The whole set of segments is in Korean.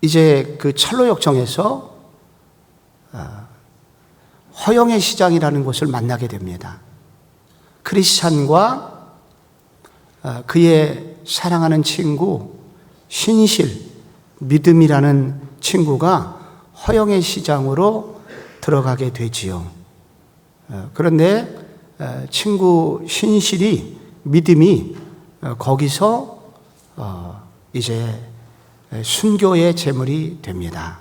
이제 그 철로역정에서 허영의 시장이라는 곳을 만나게 됩니다. 크리스찬과 그의 사랑하는 친구 신실, 믿음이라는 친구가 허영의 시장으로 들어가게 되지요. 그런데 친구 신실이, 믿음이 거기서 이제 순교의 제물이 됩니다.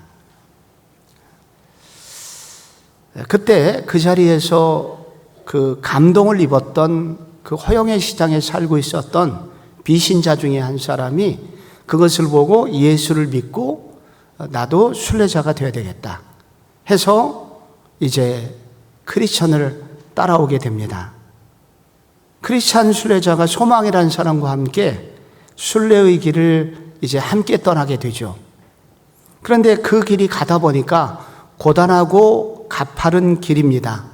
그때 그 자리에서 그 감동을 입었던 그 허영의 시장에 살고 있었던 비신자 중에 한 사람이 그것을 보고 예수를 믿고 나도 순례자가 되어야 되겠다 해서 이제 크리스천을 따라오게 됩니다. 크리스천 순례자가 소망이라는 사람과 함께 순례의 길을 이제 함께 떠나게 되죠. 그런데 그 길이 가다 보니까 고단하고 가파른 길입니다.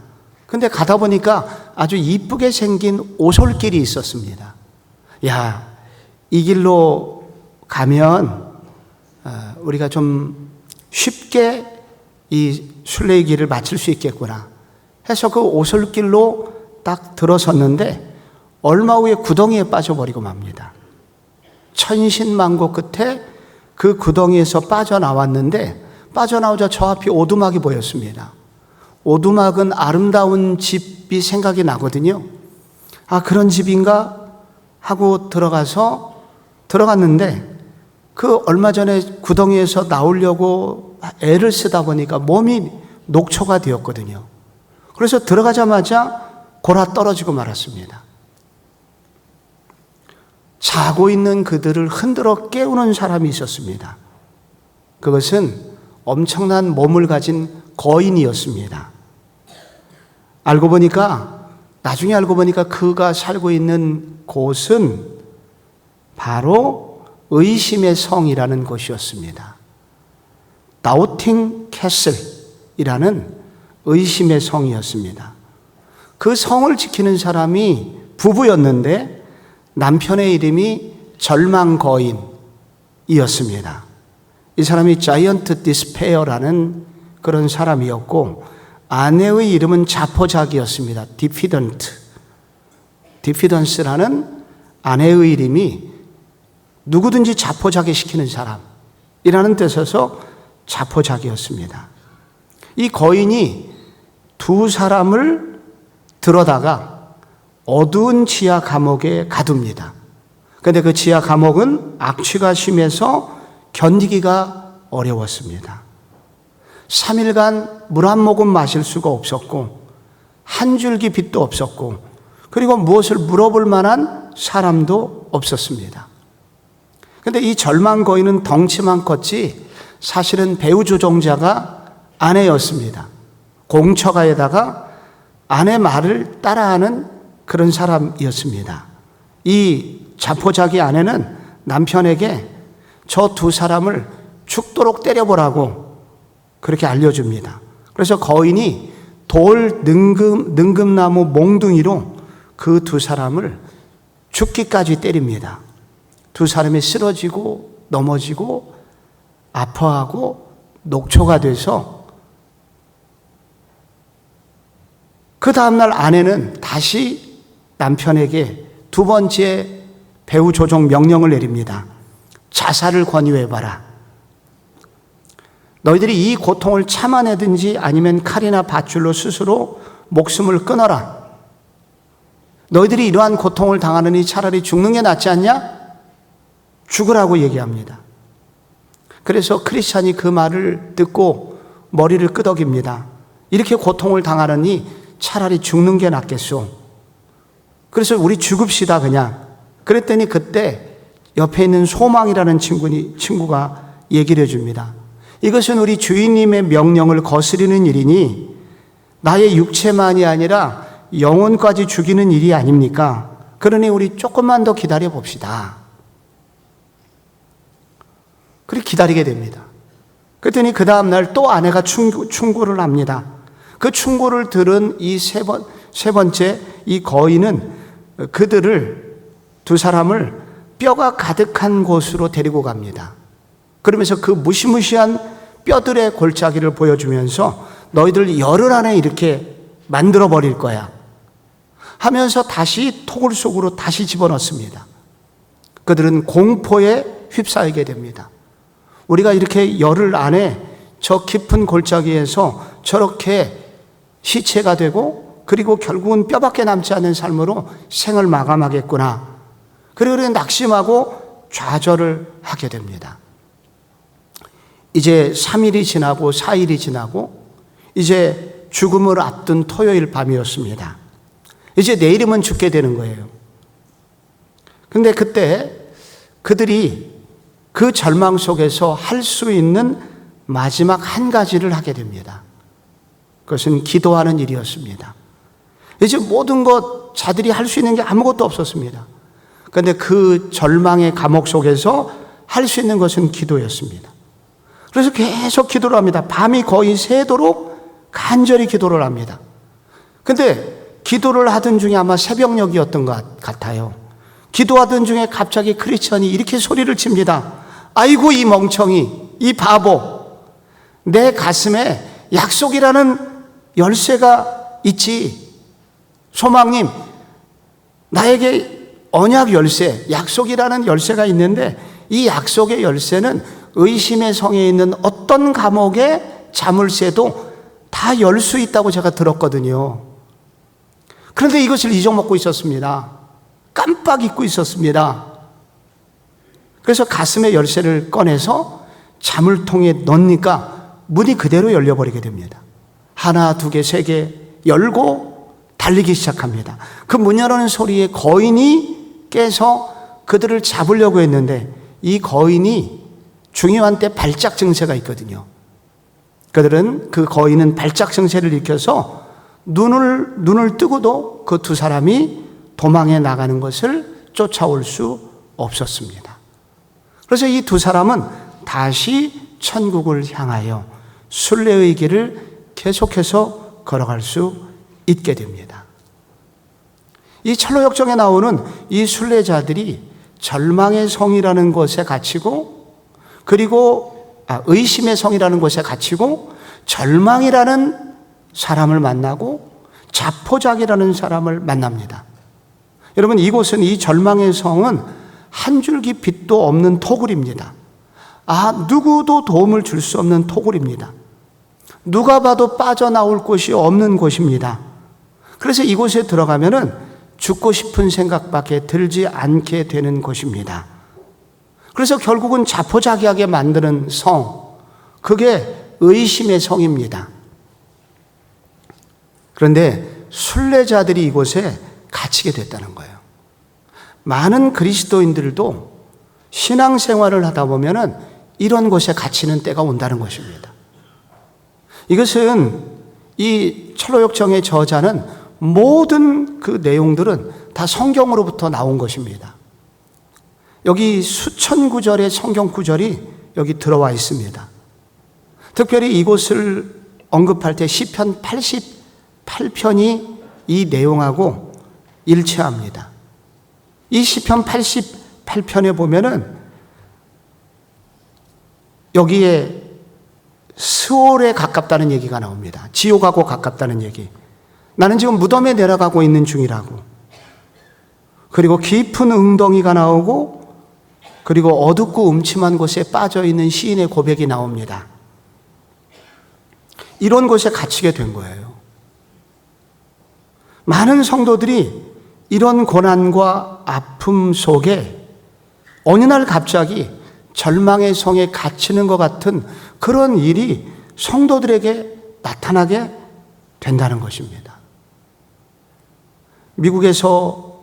그런데 가다 보니까 아주 이쁘게 생긴 오솔길이 있었습니다. 야, 이 길로 가면 우리가 좀 쉽게 이 순례의 길을 마칠 수 있겠구나 해서 그 오솔길로 딱 들어섰는데 얼마 후에 구덩이에 빠져버리고 맙니다. 천신만고 끝에 그 구덩이에서 빠져나왔는데 빠져나오자 저 앞이 오두막이 보였습니다. 오두막은 아름다운 집이 생각이 나거든요. 아, 그런 집인가 하고 들어갔는데 그 얼마 전에 구덩이에서 나오려고 애를 쓰다 보니까 몸이 녹초가 되었거든요. 그래서 들어가자마자 골아 떨어지고 말았습니다. 자고 있는 그들을 흔들어 깨우는 사람이 있었습니다. 그것은 엄청난 몸을 가진 거인이었습니다. 나중에 알고 보니까 그가 살고 있는 곳은 바로 의심의 성이라는 곳이었습니다. 다우팅 캐슬이라는 의심의 성이었습니다. 그 성을 지키는 사람이 부부였는데 남편의 이름이 절망 거인이었습니다. 이 사람이 자이언트 디스페어라는 그런 사람이었고 아내의 이름은 자포자기였습니다. 디피던스라는 아내의 이름이 누구든지 자포자기 시키는 사람이라는 뜻에서 자포자기였습니다. 이 거인이 두 사람을 들어다가 어두운 지하 감옥에 가둡니다. 그런데 그 지하 감옥은 악취가 심해서 견디기가 어려웠습니다. 3일간 물 한 모금 마실 수가 없었고 한 줄기 빛도 없었고 그리고 무엇을 물어볼 만한 사람도 없었습니다. 그런데 이 절망 거인은 덩치만 컸지 사실은 배우 조종자가 아내였습니다. 공처가에다가 아내 말을 따라하는 그런 사람이었습니다. 이 자포자기 아내는 남편에게 저 두 사람을 죽도록 때려보라고 그렇게 알려줍니다. 그래서 거인이 돌 능금나무 몽둥이로 그 두 사람을 죽기까지 때립니다. 두 사람이 쓰러지고 넘어지고 아파하고 녹초가 돼서 그 다음날 아내는 다시 남편에게 두 번째 배후 조종 명령을 내립니다. 자살을 권유해봐라. 너희들이 이 고통을 참아내든지 아니면 칼이나 밧줄로 스스로 목숨을 끊어라. 너희들이 이러한 고통을 당하느니 차라리 죽는 게 낫지 않냐? 죽으라고 얘기합니다. 그래서 크리스찬이 그 말을 듣고 머리를 끄덕입니다. 이렇게 고통을 당하느니 차라리 죽는 게 낫겠소. 그래서 우리 죽읍시다 그냥. 그랬더니 그때 옆에 있는 소망이라는 친구가 얘기를 해줍니다. 이것은 우리 주인님의 명령을 거스르는 일이니 나의 육체만이 아니라 영혼까지 죽이는 일이 아닙니까? 그러니 우리 조금만 더 기다려 봅시다. 그렇게 기다리게 됩니다. 그랬더니 그 다음날 또 아내가 충고를 합니다. 그 충고를 들은 이 세 번째 이 거인은 그들을 두 사람을 뼈가 가득한 곳으로 데리고 갑니다. 그러면서 그 무시무시한 뼈들의 골짜기를 보여주면서 너희들 열흘 안에 이렇게 만들어 버릴 거야 하면서 다시 토굴 속으로 다시 집어넣습니다. 그들은 공포에 휩싸이게 됩니다. 우리가 이렇게 열흘 안에 저 깊은 골짜기에서 저렇게 시체가 되고 그리고 결국은 뼈밖에 남지 않는 삶으로 생을 마감하겠구나. 그리고 낙심하고 좌절을 하게 됩니다. 이제 3일이 지나고 4일이 지나고 이제 죽음을 앞둔 토요일 밤이었습니다. 이제 내일이면 죽게 되는 거예요. 근데 그때 그들이 그 절망 속에서 할 수 있는 마지막 한 가지를 하게 됩니다. 그것은 기도하는 일이었습니다. 이제 모든 것 자들이 할 수 있는 게 아무것도 없었습니다. 그런데 그 절망의 감옥 속에서 할 수 있는 것은 기도였습니다. 그래서 계속 기도를 합니다. 밤이 거의 새도록 간절히 기도를 합니다. 근데 기도를 하던 중에 아마 새벽녘이었던 것 같아요. 기도하던 중에 갑자기 크리스천이 이렇게 소리를 칩니다. 아이고 이 멍청이, 이 바보, 내 가슴에 약속이라는 열쇠가 있지. 소망님, 나에게 언약 열쇠, 약속이라는 열쇠가 있는데 이 약속의 열쇠는 의심의 성에 있는 어떤 감옥의 자물쇠도 다 열 수 있다고 제가 들었거든요. 그런데 이것을 잊어먹고 있었습니다. 깜빡 잊고 있었습니다. 그래서 가슴의 열쇠를 꺼내서 자물통에 넣으니까 문이 그대로 열려버리게 됩니다. 하나, 두 개, 세 개 열고 달리기 시작합니다. 그 문 여는 소리에 거인이 깨서 그들을 잡으려고 했는데 이 거인이 중요한 때 발작 증세가 있거든요. 그들은 그 거인은 발작 증세를 일으켜서 눈을 뜨고도 그 두 사람이 도망해 나가는 것을 쫓아올 수 없었습니다. 그래서 이 두 사람은 다시 천국을 향하여 순례의 길을 계속해서 걸어갈 수 있게 됩니다. 이 철로역정에 나오는 이 순례자들이 절망의 성이라는 곳에 갇히고 그리고 의심의 성이라는 곳에 갇히고 절망이라는 사람을 만나고 자포자기라는 사람을 만납니다. 여러분, 이곳은, 이 절망의 성은 한 줄기 빛도 없는 토굴입니다. 누구도 도움을 줄 수 없는 토굴입니다. 누가 봐도 빠져나올 곳이 없는 곳입니다. 그래서 이곳에 들어가면은 죽고 싶은 생각밖에 들지 않게 되는 곳입니다. 그래서 결국은 자포자기하게 만드는 성, 그게 의심의 성입니다. 그런데 순례자들이 이곳에 갇히게 됐다는 거예요. 많은 그리스도인들도 신앙생활을 하다 보면은 이런 곳에 갇히는 때가 온다는 것입니다. 이것은 이 철로역정의 저자는 모든 그 내용들은 다 성경으로부터 나온 것입니다. 여기 수천 구절의 성경 구절이 여기 들어와 있습니다. 특별히 이곳을 언급할 때 시편 88편이 이 내용하고 일치합니다. 이 시편 88편에 보면은 여기에 스올에 가깝다는 얘기가 나옵니다. 지옥하고 가깝다는 얘기. 나는 지금 무덤에 내려가고 있는 중이라고. 그리고 깊은 웅덩이가 나오고 그리고 어둡고 음침한 곳에 빠져있는 시인의 고백이 나옵니다. 이런 곳에 갇히게 된 거예요. 많은 성도들이 이런 고난과 아픔 속에 어느 날 갑자기 절망의 성에 갇히는 것 같은 그런 일이 성도들에게 나타나게 된다는 것입니다. 미국에서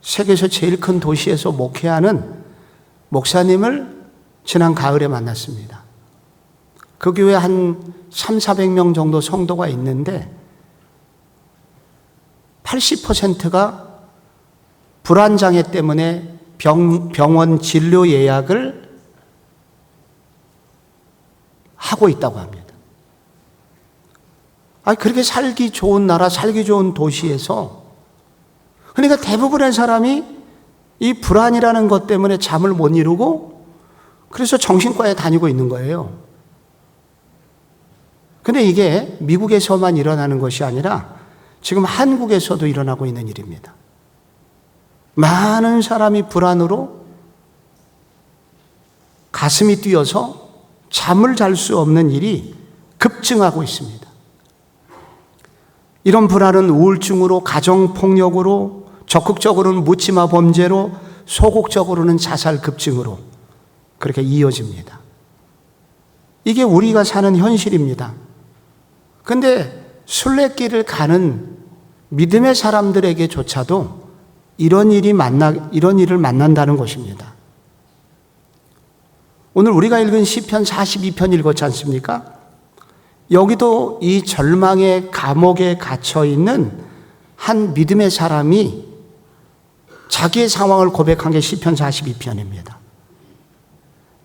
세계에서 제일 큰 도시에서 목회하는 목사님을 지난 가을에 만났습니다. 그 교회에 한 300~400명 정도 성도가 있는데 80%가 불안장애 때문에 병원 진료 예약을 하고 있다고 합니다. 그렇게 살기 좋은 나라, 살기 좋은 도시에서 그러니까 대부분의 사람이 이 불안이라는 것 때문에 잠을 못 이루고 그래서 정신과에 다니고 있는 거예요. 근데 이게 미국에서만 일어나는 것이 아니라 지금 한국에서도 일어나고 있는 일입니다. 많은 사람이 불안으로 가슴이 뛰어서 잠을 잘 수 없는 일이 급증하고 있습니다. 이런 불안은 우울증으로, 가정폭력으로, 적극적으로는 묻지마 범죄로, 소극적으로는 자살 급증으로 그렇게 이어집니다. 이게 우리가 사는 현실입니다. 근데 순례길을 가는 믿음의 사람들에게조차도 이런 일을 만난다는 것입니다. 오늘 우리가 읽은 시편 42편 읽었지 않습니까? 여기도 이 절망의 감옥에 갇혀 있는 한 믿음의 사람이 자기의 상황을 고백한 게 시편 42편입니다.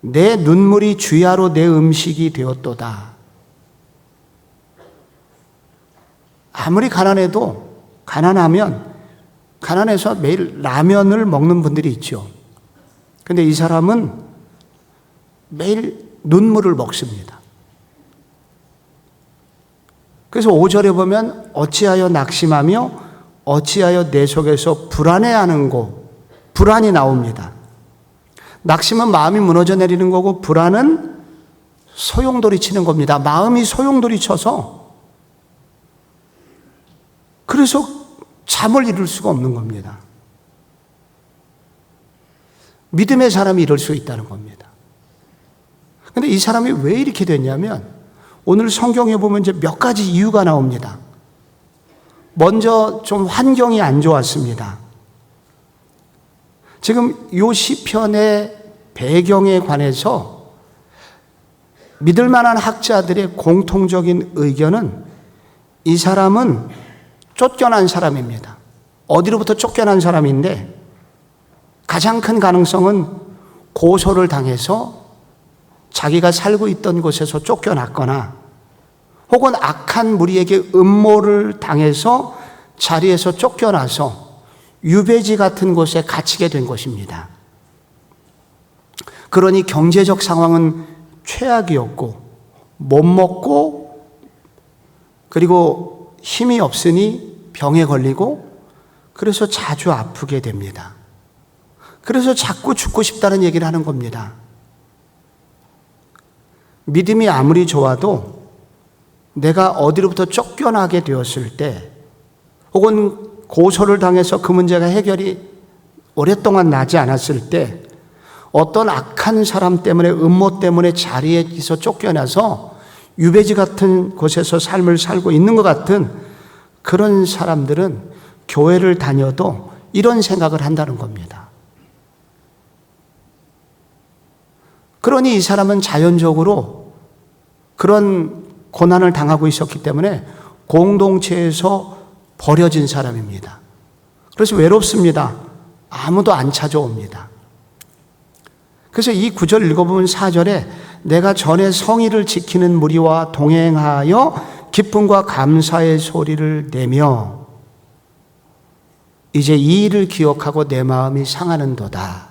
내 눈물이 주야로 내 음식이 되었도다. 아무리 가난해서 매일 라면을 먹는 분들이 있죠. 근데 이 사람은 매일 눈물을 먹습니다. 그래서 5절에 보면 어찌하여 낙심하며 어찌하여 내 속에서 불안이 나옵니다. 낙심은 마음이 무너져 내리는 거고 불안은 소용돌이 치는 겁니다. 마음이 소용돌이 쳐서 그래서 잠을 이룰 수가 없는 겁니다. 믿음의 사람이 이럴 수 있다는 겁니다. 그런데 이 사람이 왜 이렇게 됐냐면 오늘 성경에 보면 이제 몇 가지 이유가 나옵니다. 먼저 좀 환경이 안 좋았습니다. 지금 이 시편의 배경에 관해서 믿을 만한 학자들의 공통적인 의견은 이 사람은 쫓겨난 사람입니다. 어디로부터 쫓겨난 사람인데 가장 큰 가능성은 고소를 당해서 자기가 살고 있던 곳에서 쫓겨났거나 혹은 악한 무리에게 음모를 당해서 자리에서 쫓겨나서 유배지 같은 곳에 갇히게 된 것입니다. 그러니 경제적 상황은 최악이었고 못 먹고 그리고 힘이 없으니 병에 걸리고 그래서 자주 아프게 됩니다. 그래서 자꾸 죽고 싶다는 얘기를 하는 겁니다. 믿음이 아무리 좋아도 내가 어디로부터 쫓겨나게 되었을 때 혹은 고소를 당해서 그 문제가 해결이 오랫동안 나지 않았을 때 어떤 악한 사람 때문에 음모 때문에 자리에서 쫓겨나서 유배지 같은 곳에서 삶을 살고 있는 것 같은 그런 사람들은 교회를 다녀도 이런 생각을 한다는 겁니다. 그러니 이 사람은 자연적으로 그런 고난을 당하고 있었기 때문에 공동체에서 버려진 사람입니다. 그래서 외롭습니다. 아무도 안 찾아옵니다. 그래서 이 구절 읽어보면 4절에 내가 전에 성의를 지키는 무리와 동행하여 기쁨과 감사의 소리를 내며 이제 이 일을 기억하고 내 마음이 상하는도다.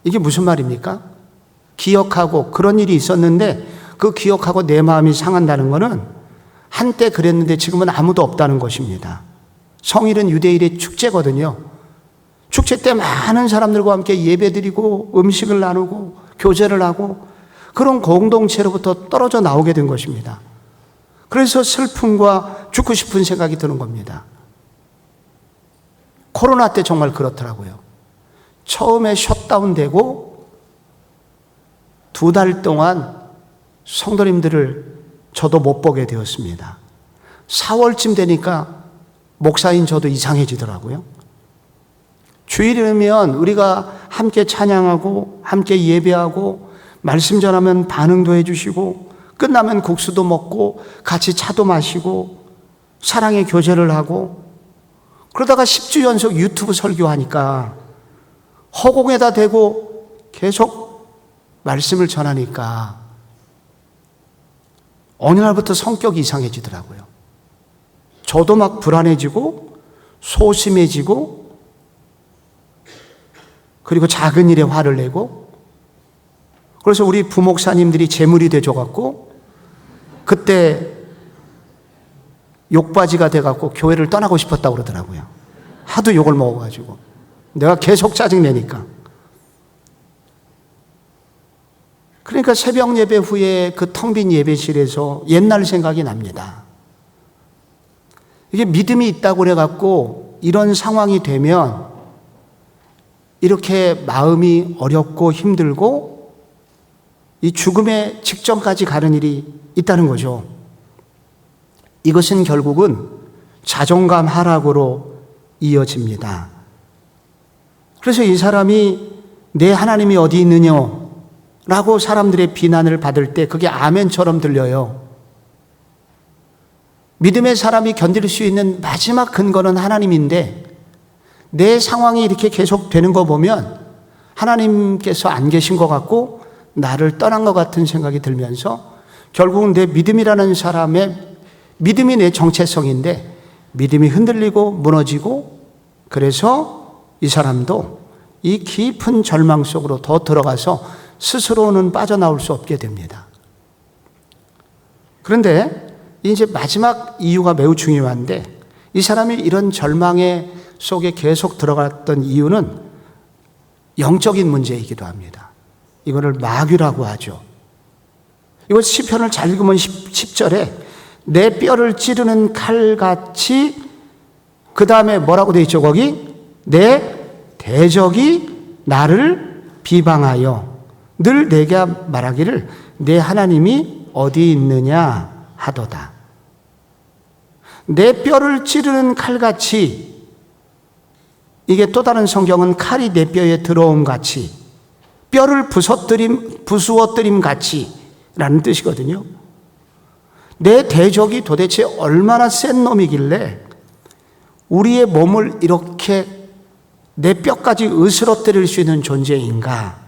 이게 무슨 말입니까? 기억하고 그런 일이 있었는데 그 기억하고 내 마음이 상한다는 것은 한때 그랬는데 지금은 아무도 없다는 것입니다. 성일은 유대인의 축제거든요. 축제 때 많은 사람들과 함께 예배드리고 음식을 나누고 교제를 하고 그런 공동체로부터 떨어져 나오게 된 것입니다. 그래서 슬픔과 죽고 싶은 생각이 드는 겁니다. 코로나 때 정말 그렇더라고요. 처음에 셧다운되고 2달 동안 성도님들을 저도 못 보게 되었습니다. 4월쯤 되니까 목사인 저도 이상해지더라고요. 주일이면 우리가 함께 찬양하고 함께 예배하고 말씀 전하면 반응도 해주시고 끝나면 국수도 먹고 같이 차도 마시고 사랑의 교제를 하고 그러다가 10주 연속 유튜브 설교하니까 허공에다 대고 계속 말씀을 전하니까 어느 날부터 성격이 이상해지더라고요. 저도 막 불안해지고 소심해지고 그리고 작은 일에 화를 내고 그래서 우리 부목사님들이 재물이 되줘갖고 그때 욕바지가 돼갖고 교회를 떠나고 싶었다고 그러더라고요. 하도 욕을 먹어가지고. 내가 계속 짜증내니까. 그러니까 새벽 예배 후에 그 텅 빈 예배실에서 옛날 생각이 납니다. 이게 믿음이 있다고 그래갖고 이런 상황이 되면 이렇게 마음이 어렵고 힘들고 이 죽음의 직전까지 가는 일이 있다는 거죠. 이것은 결국은 자존감 하락으로 이어집니다. 그래서 이 사람이 내 하나님이 어디 있느냐 라고 사람들의 비난을 받을 때 그게 아멘처럼 들려요. 믿음의 사람이 견딜 수 있는 마지막 근거는 하나님인데 내 상황이 이렇게 계속 되는 거 보면 하나님께서 안 계신 것 같고 나를 떠난 것 같은 생각이 들면서 결국은 내 믿음이라는 사람의 믿음이 내 정체성인데 믿음이 흔들리고 무너지고 그래서 이 사람도 이 깊은 절망 속으로 더 들어가서 스스로는 빠져나올 수 없게 됩니다. 그런데 이제 마지막 이유가 매우 중요한데 이 사람이 이런 절망의 속에 계속 들어갔던 이유는 영적인 문제이기도 합니다. 이거를 마귀라고 하죠. 이거 시편을 잘 읽으면 10절에 내 뼈를 찌르는 칼같이 그 다음에 뭐라고 되어 있죠 거기? 내 대적이 나를 비방하여 늘 내게 말하기를 내 하나님이 어디 있느냐 하도다. 내 뼈를 찌르는 칼같이 이게 또 다른 성경은 칼이 내 뼈에 들어옴 같이 뼈를 부수어뜨림 같이 라는 뜻이거든요. 내 대적이 도대체 얼마나 센 놈이길래 우리의 몸을 이렇게 내 뼈까지 으스러뜨릴 수 있는 존재인가?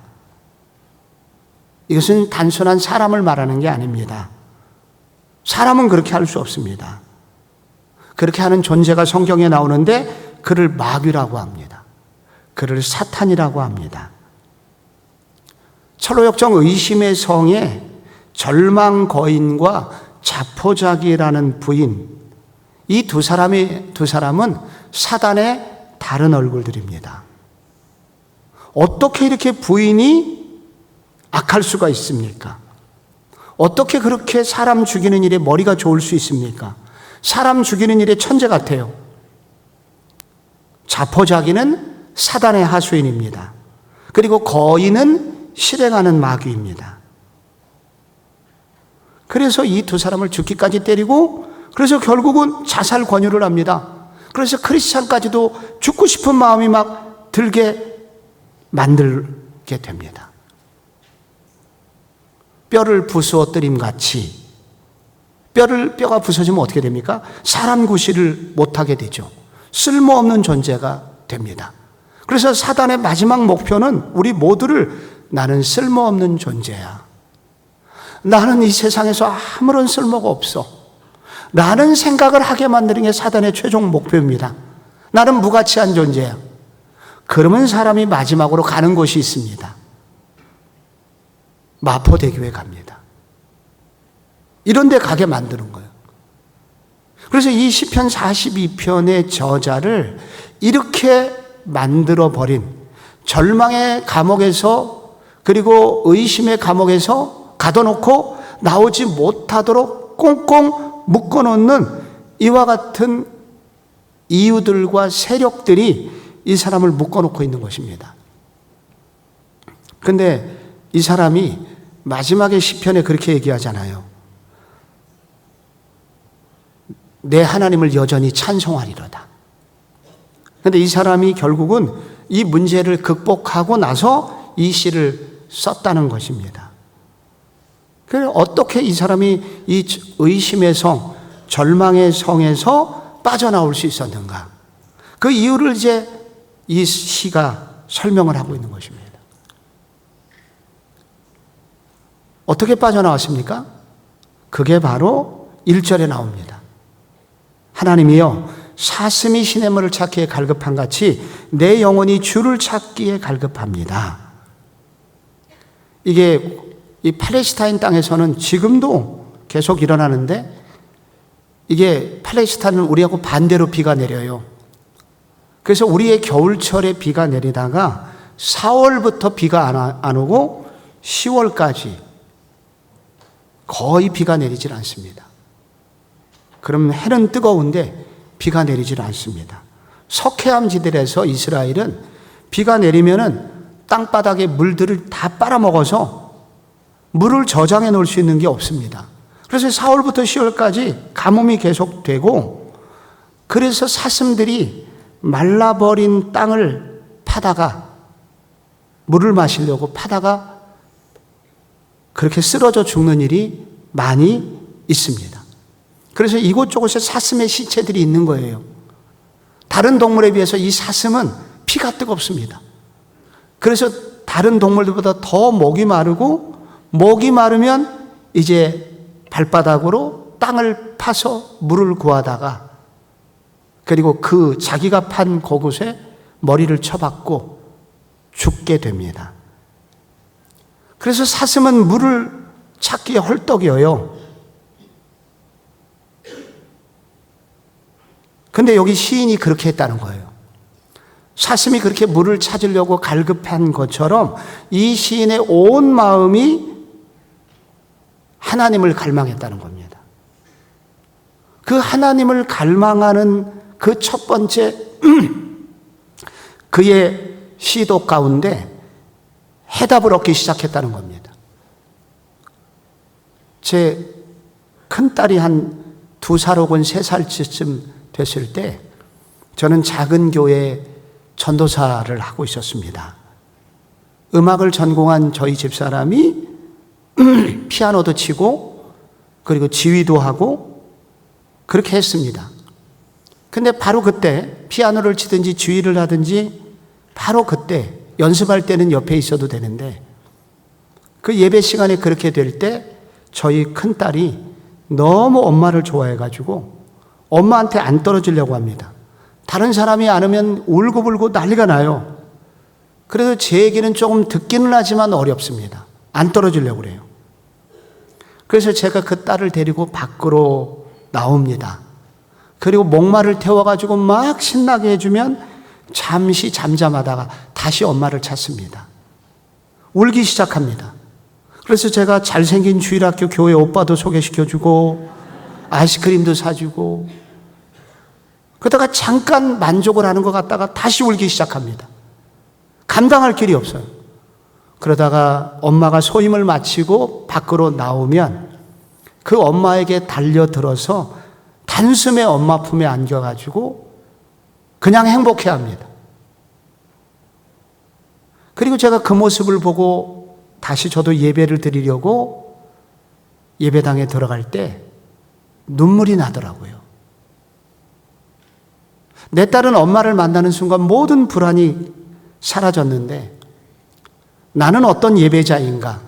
이것은 단순한 사람을 말하는 게 아닙니다. 사람은 그렇게 할 수 없습니다. 그렇게 하는 존재가 성경에 나오는데 그를 마귀라고 합니다. 그를 사탄이라고 합니다. 철로역정 의심의 성에 절망 거인과 자포자기라는 부인, 이 두 사람은 사단의 다른 얼굴들입니다. 어떻게 이렇게 부인이 악할 수가 있습니까? 어떻게 그렇게 사람 죽이는 일에 머리가 좋을 수 있습니까? 사람 죽이는 일에 천재 같아요. 자포자기는 사단의 하수인입니다. 그리고 거인은 실행하는 마귀입니다. 그래서 이 두 사람을 죽기까지 때리고 그래서 결국은 자살 권유를 합니다. 그래서 크리스찬까지도 죽고 싶은 마음이 막 들게 만들게 됩니다. 뼈를 부수어뜨림 같이 뼈가 부서지면 어떻게 됩니까? 사람 구실을 못하게 되죠. 쓸모없는 존재가 됩니다. 그래서 사단의 마지막 목표는 우리 모두를 나는 쓸모없는 존재야. 나는 이 세상에서 아무런 쓸모가 없어. 라는 생각을 하게 만드는 게 사단의 최종 목표입니다. 나는 무가치한 존재야. 그러면 사람이 마지막으로 가는 곳이 있습니다. 마포대교에 갑니다. 이런 데 가게 만드는 거예요. 그래서 이 시편 42편의 저자를 이렇게 만들어버린 절망의 감옥에서 그리고 의심의 감옥에서 가둬놓고 나오지 못하도록 꽁꽁 묶어놓는 이와 같은 이유들과 세력들이 이 사람을 묶어놓고 있는 것입니다. 그런데 이 사람이 마지막에 시편에 그렇게 얘기하잖아요. 내 하나님을 여전히 찬송하리로다. 그런데 이 사람이 결국은 이 문제를 극복하고 나서 이 시를 썼다는 것입니다. 그래서 어떻게 이 사람이 이 의심의 성, 절망의 성에서 빠져나올 수 있었는가? 그 이유를 이제 이 시가 설명을 하고 있는 것입니다. 어떻게 빠져나왔습니까? 그게 바로 1절에 나옵니다. 하나님이여 사슴이 시냇물을 찾기에 갈급한 같이 내 영혼이 주를 찾기에 갈급합니다. 이게 이 팔레스타인 땅에서는 지금도 계속 일어나는데, 이게 팔레스타인은 우리하고 반대로 비가 내려요. 그래서 우리의 겨울철에 비가 내리다가 4월부터 비가 안 오고 10월까지 거의 비가 내리질 않습니다. 그럼 해는 뜨거운데 비가 내리질 않습니다. 석회암 지대에서 이스라엘은 비가 내리면은 땅바닥의 물들을 다 빨아먹어서 물을 저장해 놓을 수 있는 게 없습니다. 그래서 4월부터 10월까지 가뭄이 계속되고, 그래서 사슴들이 말라버린 땅을 파다가, 물을 마시려고 파다가 그렇게 쓰러져 죽는 일이 많이 있습니다. 그래서 이곳저곳에 사슴의 시체들이 있는 거예요. 다른 동물에 비해서 이 사슴은 피가 뜨겁습니다. 그래서 다른 동물들보다 더 목이 마르고, 목이 마르면 이제 발바닥으로 땅을 파서 물을 구하다가, 그리고 그 자기가 판 그곳에 머리를 쳐박고 죽게 됩니다. 그래서 사슴은 물을 찾기에 헐떡여요. 근데 여기 시인이 그렇게 했다는 거예요. 사슴이 그렇게 물을 찾으려고 갈급한 것처럼 이 시인의 온 마음이 하나님을 갈망했다는 겁니다. 그 하나님을 갈망하는 그 첫 번째 그의 시도 가운데 해답을 얻기 시작했다는 겁니다. 제 큰딸이 한 2살 혹은 3살쯤 됐을 때 저는 작은 교회에 전도사를 하고 있었습니다. 음악을 전공한 저희 집사람이 피아노도 치고 그리고 지휘도 하고 그렇게 했습니다. 근데 바로 그때 피아노를 치든지 지휘를 하든지 바로 그때 연습할 때는 옆에 있어도 되는데, 그 예배 시간에 그렇게 될 때 저희 큰딸이 너무 엄마를 좋아해가지고 엄마한테 안 떨어지려고 합니다. 다른 사람이 안 오면 울고불고 난리가 나요. 그래서 제 얘기는 조금 듣기는 하지만 어렵습니다. 안 떨어지려고 그래요. 그래서 제가 그 딸을 데리고 밖으로 나옵니다. 그리고 목마를 태워가지고 막 신나게 해주면 잠시 잠잠하다가 다시 엄마를 찾습니다. 울기 시작합니다. 그래서 제가 잘생긴 주일학교 교회 오빠도 소개시켜주고 아이스크림도 사주고, 그러다가 잠깐 만족을 하는 것 같다가 다시 울기 시작합니다. 감당할 길이 없어요. 그러다가 엄마가 소임을 마치고 밖으로 나오면 그 엄마에게 달려들어서 단숨에 엄마 품에 안겨가지고 그냥 행복해합니다. 그리고 제가 그 모습을 보고 다시 저도 예배를 드리려고 예배당에 들어갈 때 눈물이 나더라고요. 내 딸은 엄마를 만나는 순간 모든 불안이 사라졌는데 나는 어떤 예배자인가?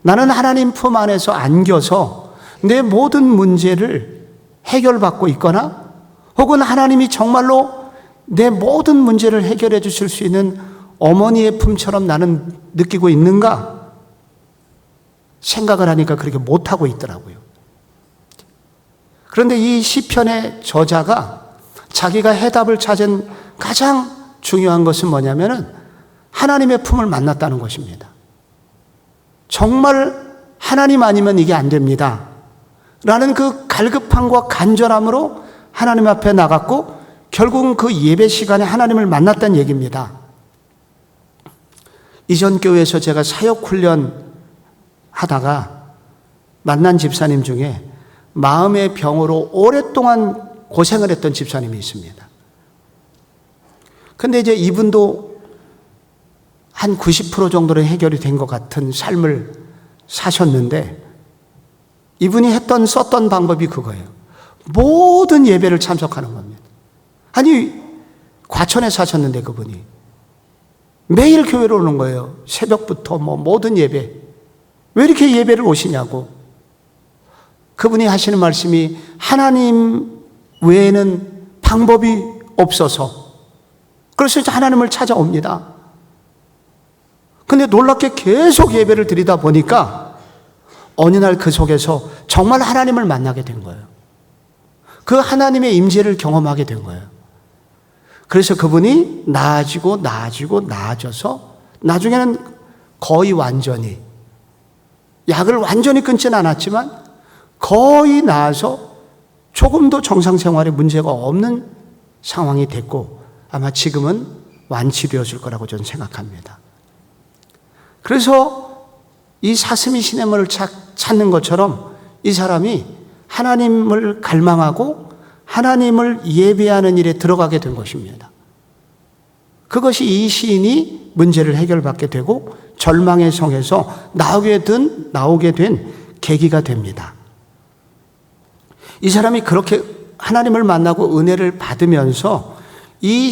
나는 하나님 품 안에서 안겨서 내 모든 문제를 해결받고 있거나, 혹은 하나님이 정말로 내 모든 문제를 해결해 주실 수 있는 어머니의 품처럼 나는 느끼고 있는가? 생각을 하니까 그렇게 못하고 있더라고요. 그런데 이 시편의 저자가 자기가 해답을 찾은 가장 중요한 것은 뭐냐면은 하나님의 품을 만났다는 것입니다. 정말 하나님 아니면 이게 안 됩니다. 라는 그 갈급함과 간절함으로 하나님 앞에 나갔고, 결국은 그 예배 시간에 하나님을 만났다는 얘기입니다. 이전 교회에서 제가 사역훈련 하다가 만난 집사님 중에 마음의 병으로 오랫동안 고생을 했던 집사님이 있습니다. 근데 이제 이분도 한 90% 정도는 해결이 된 것 같은 삶을 사셨는데, 이분이 썼던 방법이 그거예요. 모든 예배를 참석하는 겁니다. 아니, 과천에 사셨는데 그분이 매일 교회로 오는 거예요. 새벽부터 모든 예배. 왜 이렇게 예배를 오시냐고. 그분이 하시는 말씀이 하나님 외에는 방법이 없어서, 그래서 하나님을 찾아옵니다. 근데 놀랍게 계속 예배를 드리다 보니까 어느 날 그 속에서 정말 하나님을 만나게 된 거예요. 그 하나님의 임재를 경험하게 된 거예요. 그래서 그분이 나아져서 나중에는 거의 완전히, 약을 완전히 끊지는 않았지만 거의 나아서 조금도 정상 생활에 문제가 없는 상황이 됐고 아마 지금은 완치되었을 거라고 저는 생각합니다. 그래서 이 사슴이 시냇물을 찾는 것처럼 이 사람이 하나님을 갈망하고 하나님을 예배하는 일에 들어가게 된 것입니다. 그것이 이 시인이 문제를 해결받게 되고 절망의 성에서 나오게 된 계기가 됩니다. 이 사람이 그렇게 하나님을 만나고 은혜를 받으면서 이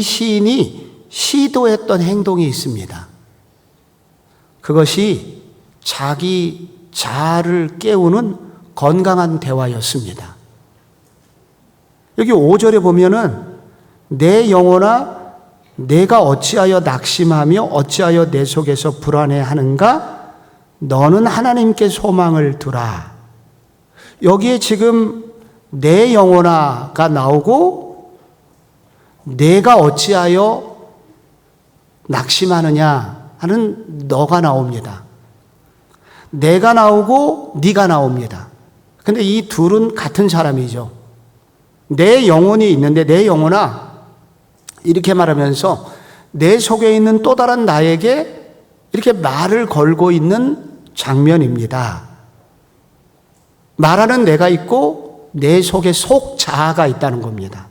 시인이 시도했던 행동이 있습니다. 그것이 자기 자아를 깨우는 건강한 대화였습니다. 여기 5절에 보면은 내 영혼아 내가 어찌하여 낙심하며 어찌하여 내 속에서 불안해하는가? 너는 하나님께 소망을 두라. 여기에 지금 내 영혼아가 나오고 내가 어찌하여 낙심하느냐 하는 너가 나옵니다. 내가 나오고 네가 나옵니다. 근데 이 둘은 같은 사람이죠. 내 영혼이 있는데 내 영혼아 이렇게 말하면서 내 속에 있는 또 다른 나에게 이렇게 말을 걸고 있는 장면입니다. 말하는 내가 있고 내 속에 속 자아가 있다는 겁니다.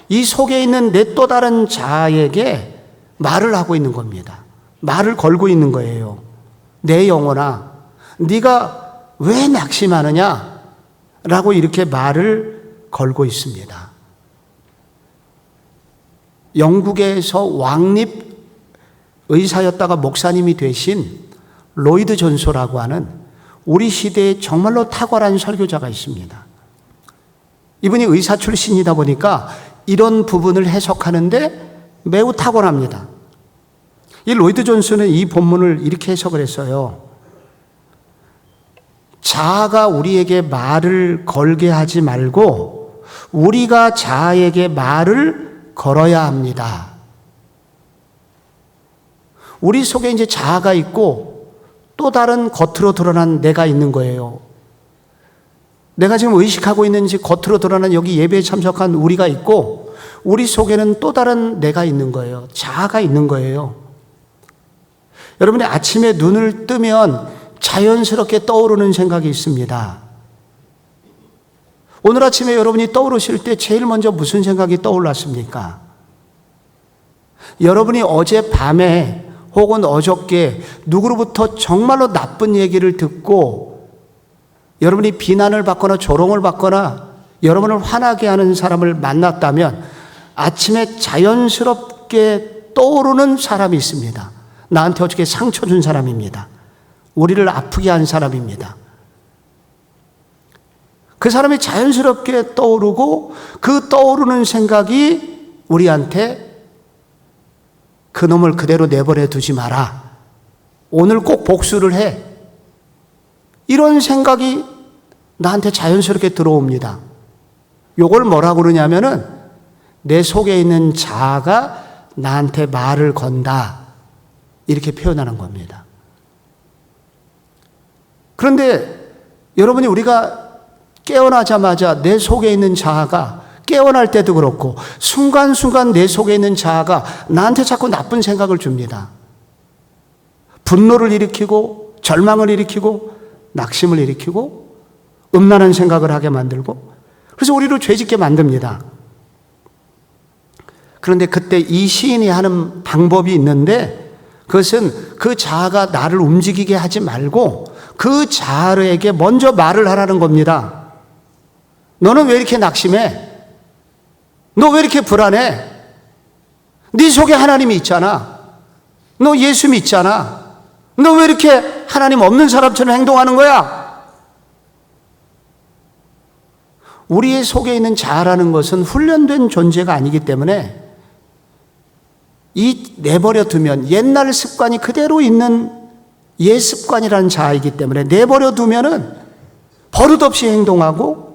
이 속에 있는 내 또 다른 자아에게 말을 하고 있는 겁니다. 말을 걸고 있는 거예요. 내 영혼아, 네가 왜 낙심하느냐? 라고 이렇게 말을 걸고 있습니다. 영국에서 왕립 의사였다가 목사님이 되신 로이드 존소라고 하는 우리 시대에 정말로 탁월한 설교자가 있습니다. 이분이 의사 출신이다 보니까 이런 부분을 해석하는데 매우 탁월합니다. 이 로이드 존소는 이 본문을 이렇게 해석을 했어요. 자아가 우리에게 말을 걸게 하지 말고 우리가 자아에게 말을 걸어야 합니다. 우리 속에 이제 자아가 있고 또 다른 겉으로 드러난 내가 있는 거예요. 내가 지금 의식하고 있는지 겉으로 드러난 여기 예배에 참석한 우리가 있고 우리 속에는 또 다른 내가 있는 거예요. 자아가 있는 거예요. 여러분이 아침에 눈을 뜨면 자연스럽게 떠오르는 생각이 있습니다. 오늘 아침에 여러분이 떠오르실 때 제일 먼저 무슨 생각이 떠올랐습니까? 여러분이 어젯밤에 혹은 어저께 누구로부터 정말로 나쁜 얘기를 듣고 여러분이 비난을 받거나 조롱을 받거나 여러분을 화나게 하는 사람을 만났다면 아침에 자연스럽게 떠오르는 사람이 있습니다. 나한테 어떻게 상처 준 사람입니다. 우리를 아프게 한 사람입니다. 그 사람이 자연스럽게 떠오르고 그 떠오르는 생각이 우리한테 그놈을 그대로 내버려 두지 마라. 오늘 꼭 복수를 해. 이런 생각이 나한테 자연스럽게 들어옵니다. 요걸 뭐라고 그러냐면은 내 속에 있는 자아가 나한테 말을 건다. 이렇게 표현하는 겁니다. 그런데 여러분이 우리가 깨어나자마자 내 속에 있는 자아가 깨어날 때도 그렇고 순간순간 내 속에 있는 자아가 나한테 자꾸 나쁜 생각을 줍니다. 분노를 일으키고 절망을 일으키고 낙심을 일으키고 음란한 생각을 하게 만들고 그래서 우리를 죄짓게 만듭니다. 그런데 그때 이 시인이 하는 방법이 있는데 그것은 그 자아가 나를 움직이게 하지 말고 그 자아에게 먼저 말을 하라는 겁니다. 너는 왜 이렇게 낙심해? 너 왜 이렇게 불안해? 네 속에 하나님이 있잖아. 너 예수 믿잖아. 너 왜 이렇게 하나님 없는 사람처럼 행동하는 거야? 우리의 속에 있는 자아라는 것은 훈련된 존재가 아니기 때문에 이 내버려 두면 옛날 습관이 그대로 있는 옛 습관이라는 자아이기 때문에 내버려 두면은 버릇없이 행동하고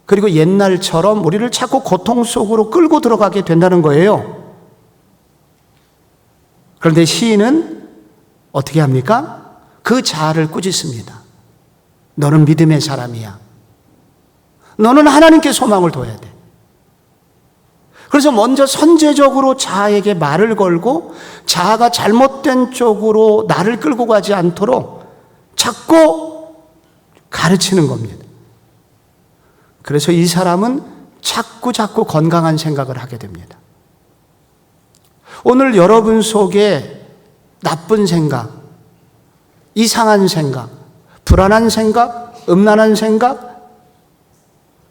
그리고 옛날처럼 우리를 자꾸 고통 속으로 끌고 들어가게 된다는 거예요. 그런데 시인은 어떻게 합니까? 그 자아를 꾸짖습니다. 너는 믿음의 사람이야. 너는 하나님께 소망을 둬야 돼. 그래서 먼저 선제적으로 자아에게 말을 걸고 자아가 잘못된 쪽으로 나를 끌고 가지 않도록 자꾸 가르치는 겁니다. 그래서 이 사람은 자꾸 건강한 생각을 하게 됩니다. 오늘 여러분 속에 나쁜 생각, 이상한 생각, 불안한 생각, 음란한 생각,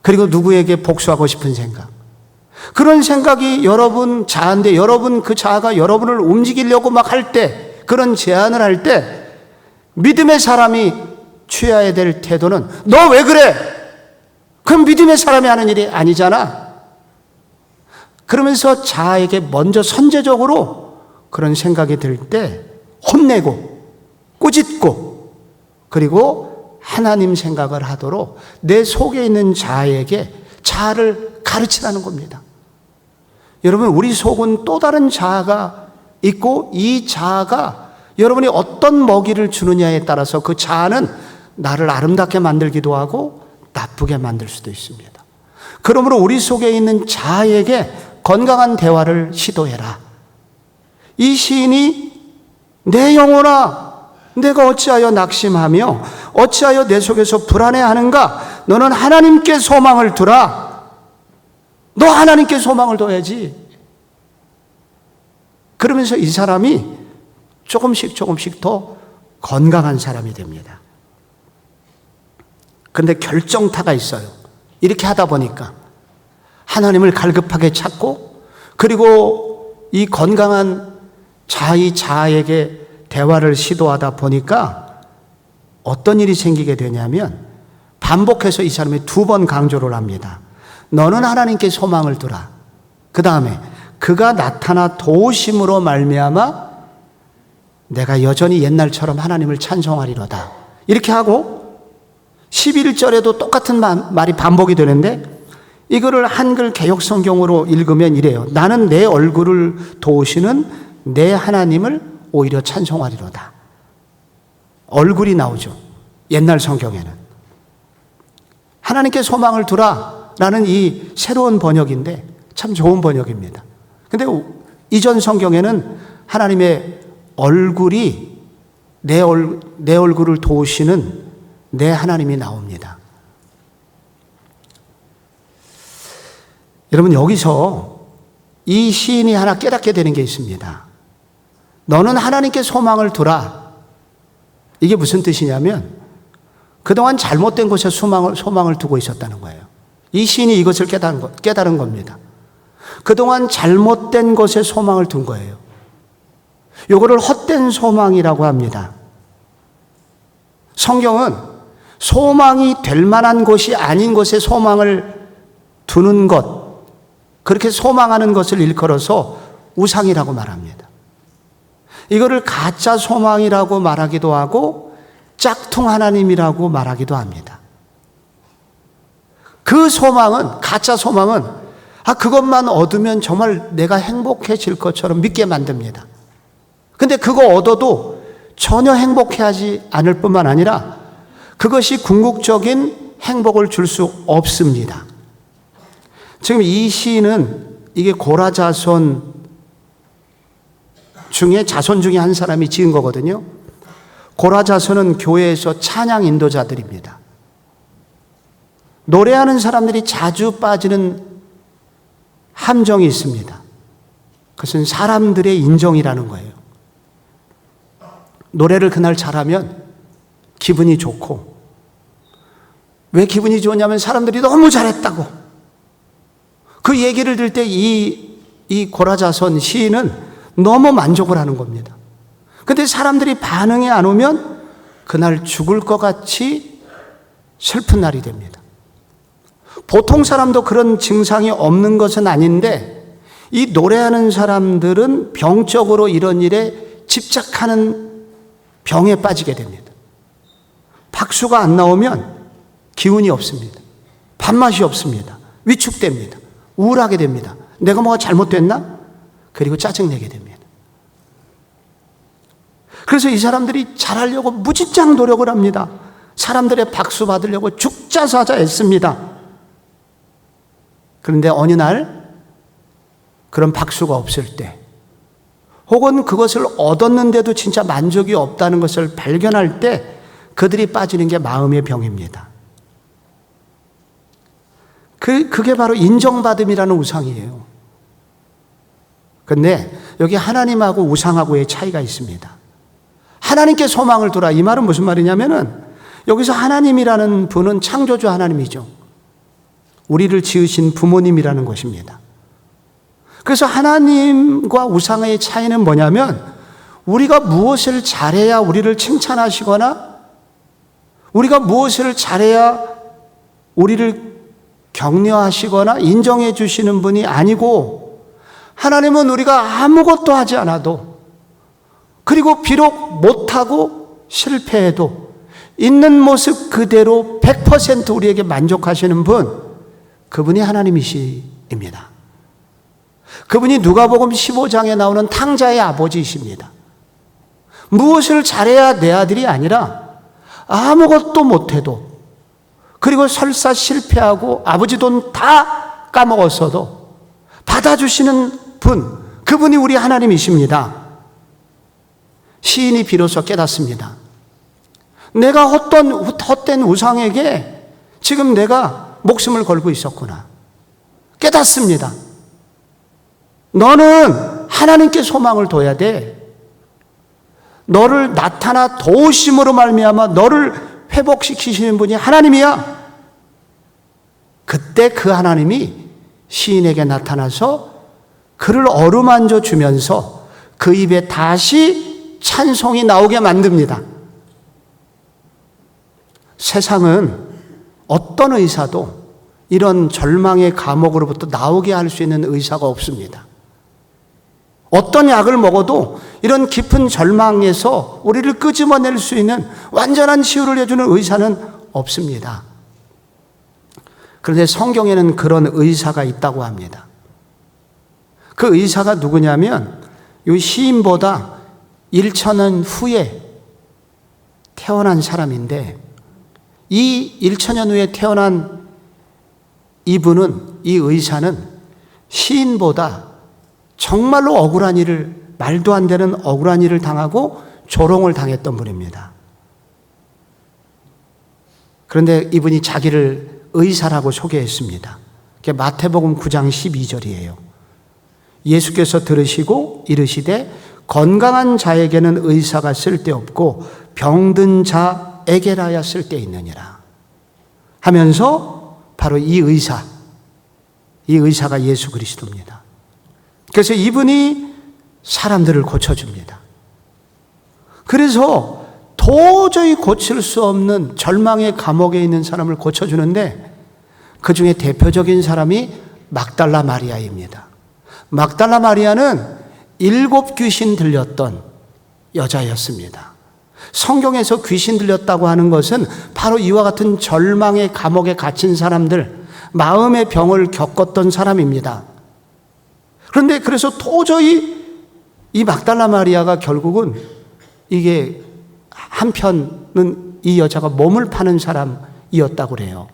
그리고 누구에게 복수하고 싶은 생각, 그런 생각이 여러분 자아인데 여러분 그 자아가 여러분을 움직이려고 막 할 때, 그런 제안을 할 때 믿음의 사람이 취해야 될 태도는 너 왜 그래? 그럼 믿음의 사람이 하는 일이 아니잖아. 그러면서 자아에게 먼저 선제적으로 그런 생각이 들 때 혼내고 꾸짖고 그리고 하나님 생각을 하도록 내 속에 있는 자아에게 자아를 가르치라는 겁니다. 여러분, 우리 속은 또 다른 자아가 있고 이 자아가 여러분이 어떤 먹이를 주느냐에 따라서 그 자아는 나를 아름답게 만들기도 하고 나쁘게 만들 수도 있습니다. 그러므로 우리 속에 있는 자아에게 건강한 대화를 시도해라. 이 시인이 내 영혼아 내가 어찌하여 낙심하며 어찌하여 내 속에서 불안해하는가? 너는 하나님께 소망을 두라. 너 하나님께 소망을 둬야지. 그러면서 이 사람이 조금씩 더 건강한 사람이 됩니다. 그런데 결정타가 있어요. 이렇게 하다 보니까 하나님을 갈급하게 찾고 그리고 이 건강한 자아에게 대화를 시도하다 보니까 어떤 일이 생기게 되냐면 반복해서 이 사람이 2번 강조를 합니다. 너는 하나님께 소망을 두라. 그 다음에 그가 나타나 도우심으로 말미암아 내가 여전히 옛날처럼 하나님을 찬송하리로다. 이렇게 하고 11절에도 똑같은 말이 반복이 되는데 이거를 한글 개역성경으로 읽으면 이래요. 나는 내 얼굴을 도우시는 내 하나님을 오히려 찬송하리로다. 얼굴이 나오죠. 옛날 성경에는. 하나님께 소망을 두라 라는 이 새로운 번역인데 참 좋은 번역입니다. 근데 이전 성경에는 하나님의 얼굴이 내 얼굴을 도우시는 내 하나님이 나옵니다. 여러분, 여기서 이 시인이 하나 깨닫게 되는 게 있습니다. 너는 하나님께 소망을 두라. 이게 무슨 뜻이냐면 그동안 잘못된 곳에 소망을 두고 있었다는 거예요. 이 시인이 이것을 깨달은 겁니다. 그동안 잘못된 것에 소망을 둔 거예요. 이거를 헛된 소망이라고 합니다. 성경은 소망이 될 만한 곳이 아닌 곳에 소망을 두는 것, 그렇게 소망하는 것을 일컬어서 우상이라고 말합니다. 이거를 가짜 소망이라고 말하기도 하고 짝퉁 하나님이라고 말하기도 합니다. 그 소망은, 가짜 소망은 그것만 얻으면 정말 내가 행복해질 것처럼 믿게 만듭니다. 근데 그거 얻어도 전혀 행복해하지 않을 뿐만 아니라 그것이 궁극적인 행복을 줄 수 없습니다. 지금 이 시인은 이게 고라 자손 중에 한 사람이 지은 거거든요. 고라 자손은 교회에서 찬양 인도자들입니다. 노래하는 사람들이 자주 빠지는 함정이 있습니다. 그것은 사람들의 인정이라는 거예요. 노래를 그날 잘하면 기분이 좋고, 왜 기분이 좋냐면 사람들이 너무 잘했다고. 그 얘기를 들을 때 이 고라자손 시인은 너무 만족을 하는 겁니다. 근데 사람들이 반응이 안 오면 그날 죽을 것 같이 슬픈 날이 됩니다. 보통 사람도 그런 증상이 없는 것은 아닌데 이 노래하는 사람들은 병적으로 이런 일에 집착하는 병에 빠지게 됩니다. 박수가 안 나오면 기운이 없습니다. 밥맛이 없습니다. 위축됩니다. 우울하게 됩니다. 내가 뭐가 잘못됐나? 그리고 짜증내게 됩니다. 그래서 이 사람들이 잘하려고 무진장 노력을 합니다. 사람들의 박수 받으려고 죽자사자 애씁니다. 그런데 어느 날 그런 박수가 없을 때, 혹은 그것을 얻었는데도 진짜 만족이 없다는 것을 발견할 때 그들이 빠지는 게 마음의 병입니다. 그게 바로 인정받음이라는 우상이에요. 그런데 여기 하나님하고 우상하고의 차이가 있습니다. 하나님께 소망을 두라, 이 말은 무슨 말이냐면은 여기서 하나님이라는 분은 창조주 하나님이죠. 우리를 지으신 부모님이라는 것입니다. 그래서 하나님과 우상의 차이는 뭐냐면, 우리가 무엇을 잘해야 우리를 칭찬하시거나 우리가 무엇을 잘해야 우리를 격려하시거나 인정해 주시는 분이 아니고, 하나님은 우리가 아무것도 하지 않아도, 그리고 비록 못하고 실패해도 있는 모습 그대로 100% 우리에게 만족하시는 분, 그분이 하나님이십니다. 그분이 누가복음 15장에 나오는 탕자의 아버지이십니다. 무엇을 잘해야 내 아들이 아니라 아무것도 못해도, 그리고 설사 실패하고 아버지 돈 다 까먹었어도 받아주시는 분, 그분이 우리 하나님이십니다. 시인이 비로소 깨닫습니다. 내가 헛된 우상에게 지금 내가 목숨을 걸고 있었구나. 깨닫습니다. 너는 하나님께 소망을 둬야 돼. 너를 나타나 도우심으로 말미암아 너를 회복시키시는 분이 하나님이야. 그때 그 하나님이 시인에게 나타나서 그를 어루만져 주면서 그 입에 다시 찬송이 나오게 만듭니다. 세상은 어떤 의사도 이런 절망의 감옥으로부터 나오게 할 수 있는 의사가 없습니다. 어떤 약을 먹어도 이런 깊은 절망에서 우리를 끄집어낼 수 있는 완전한 치유를 해주는 의사는 없습니다. 그런데 성경에는 그런 의사가 있다고 합니다. 그 의사가 누구냐면, 이 시인보다 1,000년 후에 태어난 사람인데, 이 1,000년 후에 태어난 이분은, 이 의사는 시인보다 정말로 억울한 일을, 말도 안 되는 억울한 일을 당하고 조롱을 당했던 분입니다. 그런데 이분이 자기를 의사라고 소개했습니다. 그게 마태복음 9장 12절이에요. 예수께서 들으시고 이르시되 건강한 자에게는 의사가 쓸데없고 병든 자에게라야 쓸데있느니라 하면서, 바로 이 의사가 예수 그리스도입니다. 그래서 이분이 사람들을 고쳐줍니다. 그래서 도저히 고칠 수 없는 절망의 감옥에 있는 사람을 고쳐주는데, 그 중에 대표적인 사람이 막달라 마리아입니다. 막달라 마리아는 7 귀신 들렸던 여자였습니다. 성경에서 귀신 들렸다고 하는 것은 바로 이와 같은 절망의 감옥에 갇힌 사람들, 마음의 병을 겪었던 사람입니다. 그런데 그래서 도저히 이 막달라 마리아가 결국은, 이게 한편은 이 여자가 몸을 파는 사람이었다고 그래요.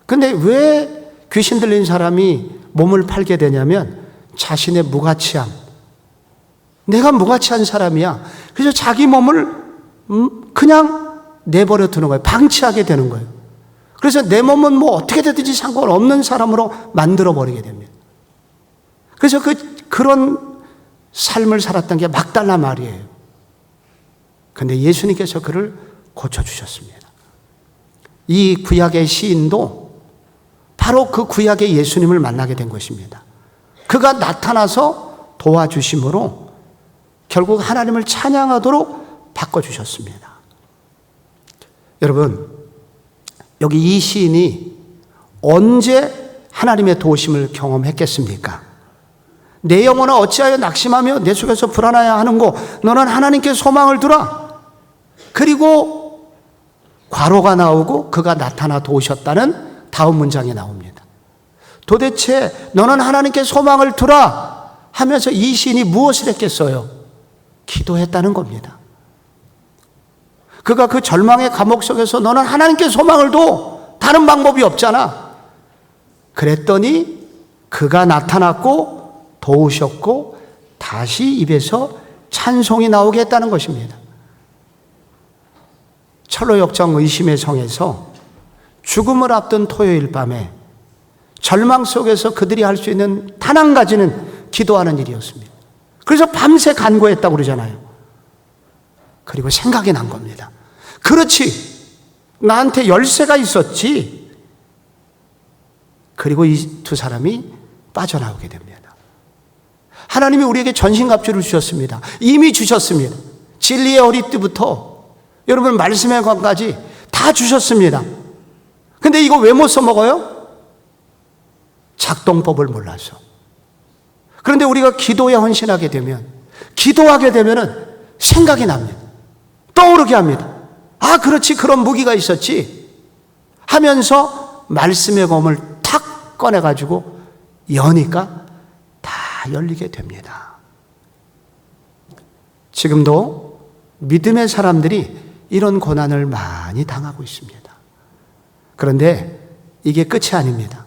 근데 왜 귀신 들린 사람이 몸을 팔게 되냐면, 자신의 무가치함, 내가 무가치한 사람이야. 그래서 자기 몸을 그냥 내버려 두는 거예요. 방치하게 되는 거예요. 그래서 내 몸은 뭐 어떻게 되든지 상관없는 사람으로 만들어 버리게 됩니다. 그래서 그런 삶을 살았던 게 막달라 마리아예요. 그런데 예수님께서 그를 고쳐주셨습니다. 이 구약의 시인도 바로 그 구약의 예수님을 만나게 된 것입니다. 그가 나타나서 도와주심으로 결국 하나님을 찬양하도록 바꿔주셨습니다. 여러분, 여기 이 시인이 언제 하나님의 도우심을 경험했겠습니까? 내 영혼아 어찌하여 낙심하며 내 속에서 불안하여 하는고 너는 하나님께 소망을 두라. 그리고 괄호가 나오고 그가 나타나 도우셨다는 다음 문장이 나옵니다. 도대체 너는 하나님께 소망을 두라 하면서 이 시인이 무엇을 했겠어요? 기도했다는 겁니다. 그가 그 절망의 감옥 속에서 너는 하나님께 소망을 둬. 다른 방법이 없잖아. 그랬더니 그가 나타났고 도우셨고 다시 입에서 찬송이 나오게 했다는 것입니다. 철로 역정 의심의 성에서 죽음을 앞둔 토요일 밤에 절망 속에서 그들이 할 수 있는 단 한 가지는 기도하는 일이었습니다. 그래서 밤새 간구했다고 그러잖아요. 그리고 생각이 난 겁니다. 그렇지, 나한테 열쇠가 있었지. 그리고 이 두 사람이 빠져나오게 됩니다. 하나님이 우리에게 전신갑주를 주셨습니다. 이미 주셨습니다. 진리의 허리띠부터 여러분 말씀의 관까지 다 주셨습니다. 근데 이거 왜 못 써먹어요? 작동법을 몰라서. 그런데 우리가 기도에 헌신하게 되면, 기도하게 되면은 생각이 납니다. 떠오르게 합니다. 아, 그렇지, 그런 무기가 있었지 하면서 말씀의 검을 탁 꺼내가지고 여니까 다 열리게 됩니다. 지금도 믿음의 사람들이 이런 고난을 많이 당하고 있습니다. 그런데 이게 끝이 아닙니다.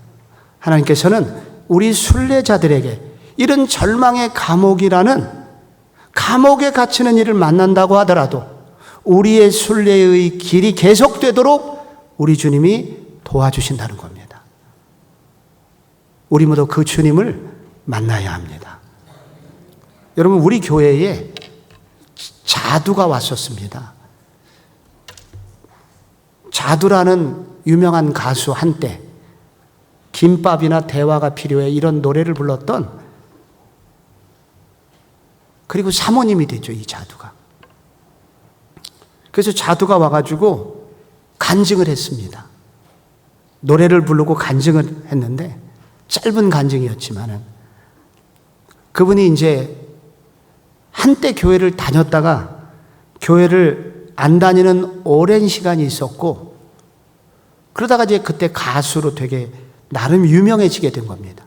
하나님께서는 우리 순례자들에게 이런 절망의 감옥이라는 감옥에 갇히는 일을 만난다고 하더라도 우리의 순례의 길이 계속되도록 우리 주님이 도와주신다는 겁니다. 우리 모두 그 주님을 만나야 합니다. 여러분, 우리 교회에 자두가 왔었습니다. 자두라는 유명한 가수, 한때 김밥이나 대화가 필요해 이런 노래를 불렀던, 그리고 사모님이 되죠, 이 자두가. 그래서 자두가 와가지고 간증을 했습니다. 노래를 부르고 간증을 했는데 짧은 간증이었지만은 그분이 이제 한때 교회를 다녔다가 교회를 안 다니는 오랜 시간이 있었고, 그러다가 이제 그때 가수로 되게 나름 유명해지게 된 겁니다.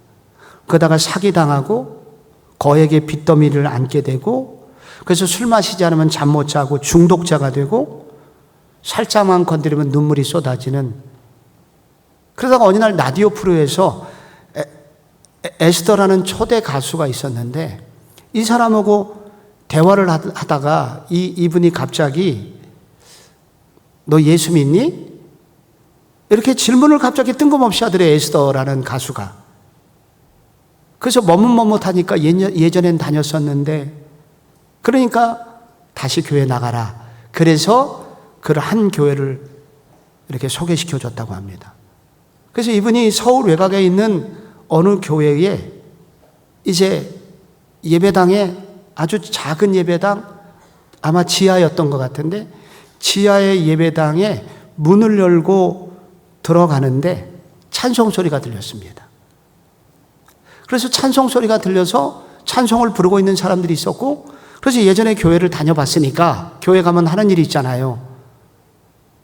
그러다가 사기당하고 거액의 빚더미를 안게 되고, 그래서 술 마시지 않으면 잠 못 자고 중독자가 되고 살짝만 건드리면 눈물이 쏟아지는, 그러다가 어느 날 라디오 프로에서 에스더라는 초대 가수가 있었는데 이 사람하고 대화를 하다가 이분이 갑자기 너 예수 믿니? 이렇게 질문을 갑자기 뜬금없이 하더래, 에스더라는 가수가. 그래서 머뭇머뭇하니까 예전엔 다녔었는데, 그러니까 다시 교회 나가라. 그래서 그를 한 교회를 이렇게 소개시켜줬다고 합니다. 그래서 이분이 서울 외곽에 있는 어느 교회에 이제 예배당에, 아주 작은 예배당, 아마 지하였던 것 같은데 지하의 예배당에 문을 열고 들어가는데 찬송 소리가 들렸습니다. 그래서 찬송 소리가 들려서 찬송을 부르고 있는 사람들이 있었고, 그래서 예전에 교회를 다녀봤으니까 교회 가면 하는 일이 있잖아요.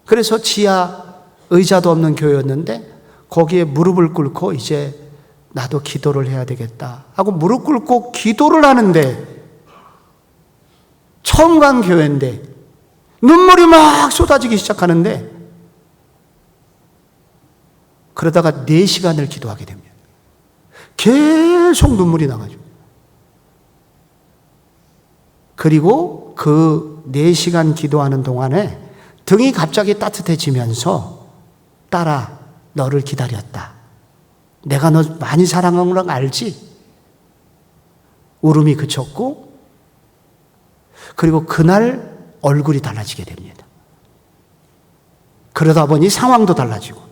그래서 지하 의자도 없는 교회였는데 거기에 무릎을 꿇고 이제 나도 기도를 해야 되겠다 하고 무릎 꿇고 기도를 하는데, 처음 간 교회인데 눈물이 막 쏟아지기 시작하는데, 그러다가 4시간을 기도하게 됩니다. 계속 눈물이 나가지고. 그리고 그 4시간 기도하는 동안에 등이 갑자기 따뜻해지면서 딸아, 너를 기다렸다. 내가 너 많이 사랑하는 걸 알지? 울음이 그쳤고, 그리고 그날 얼굴이 달라지게 됩니다. 그러다 보니 상황도 달라지고,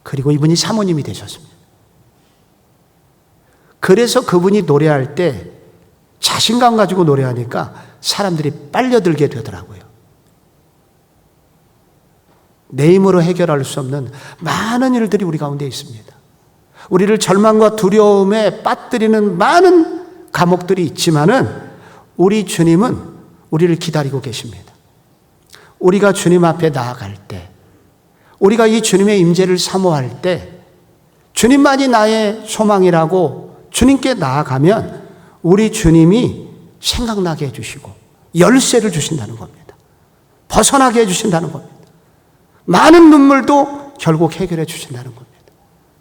그리고 이분이 사모님이 되셨습니다. 그래서 그분이 노래할 때 자신감 가지고 노래하니까 사람들이 빨려들게 되더라고요. 내 힘으로 해결할 수 없는 많은 일들이 우리 가운데 있습니다. 우리를 절망과 두려움에 빠뜨리는 많은 감옥들이 있지만은 우리 주님은 우리를 기다리고 계십니다. 우리가 주님 앞에 나아갈 때, 우리가 이 주님의 임재를 사모할 때, 주님만이 나의 소망이라고 주님께 나아가면 우리 주님이 생각나게 해주시고 열쇠를 주신다는 겁니다. 벗어나게 해주신다는 겁니다. 많은 눈물도 결국 해결해 주신다는 겁니다.